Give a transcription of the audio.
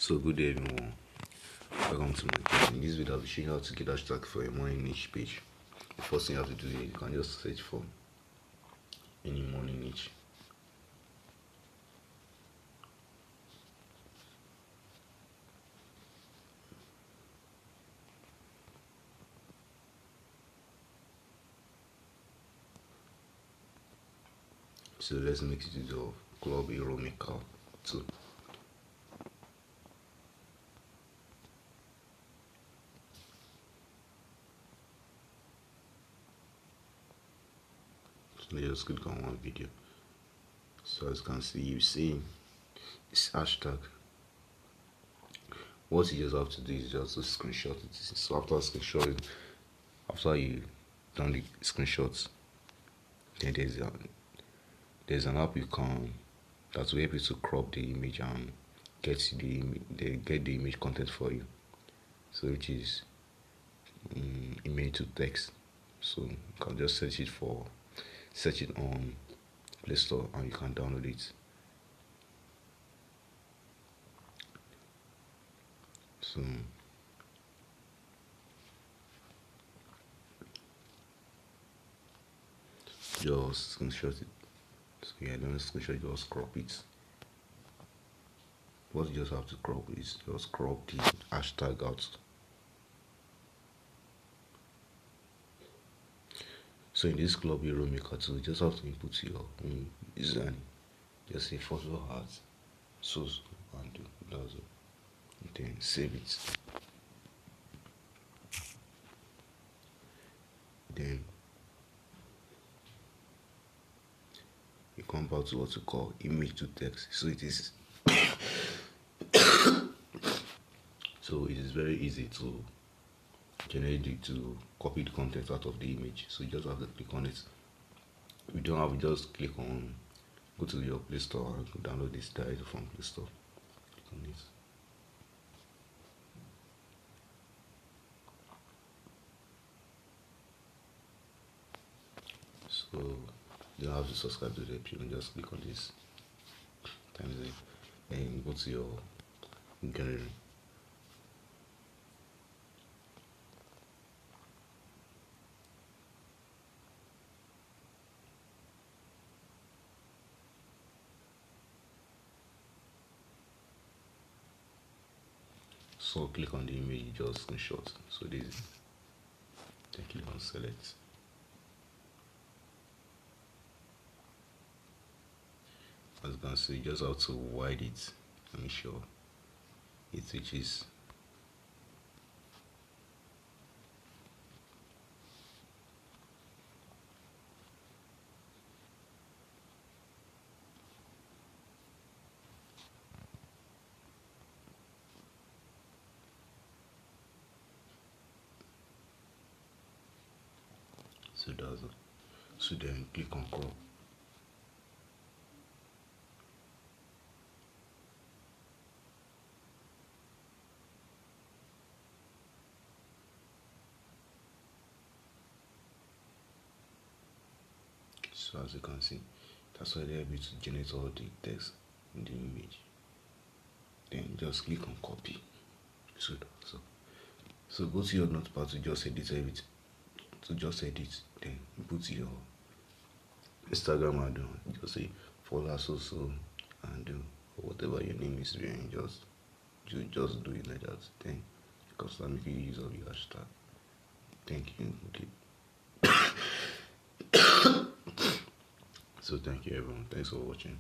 So good day everyone, welcome to my channel. In this video I'll be showing you how to get hashtag for a morning niche page. The first thing you have to do is you can just search for any morning niche. So let's make it to the club hero maker 2. So let's just click on one video. So as you can see, you see it's hashtag. What you just have to do is just to screenshot it. So after screenshotting, after you done the screenshots, then there's an app you can that will help you to crop the image and get the image content for you. So which is image to text. So you can just search it on Play Store and you can download it. So just screenshot it. So yeah, don't screenshot, just crop it. What you just have to crop is just crop the hashtag out. So in this club hero maker 2, you just have to input your own design. Just say photo art, so and that's all. Then save it. Then you come back to what you call image to text. So it is so it is very easy to copy the content out of the image. So you just have to click on it. If you don't have it, just go to your Play Store and download this directly from Play Store. Click on this. So you don't have to subscribe to the page, you can just click on this times it and go to your gallery. So click on the image you just screenshot. So this is, then click on select. As you can see, you just have to widen it and make sure it reaches. So that's it. So then click on crop. So as you can see, that's why they're able to generate all the text in the image. Then just click on copy. So go to your notepad to just edit it. So just edit, then you put your Instagram handle. Just say follow so and or whatever your name is behind. Just do it like that. Then you can start making use of your hashtag. Thank you. Okay. So thank you everyone. Thanks for watching.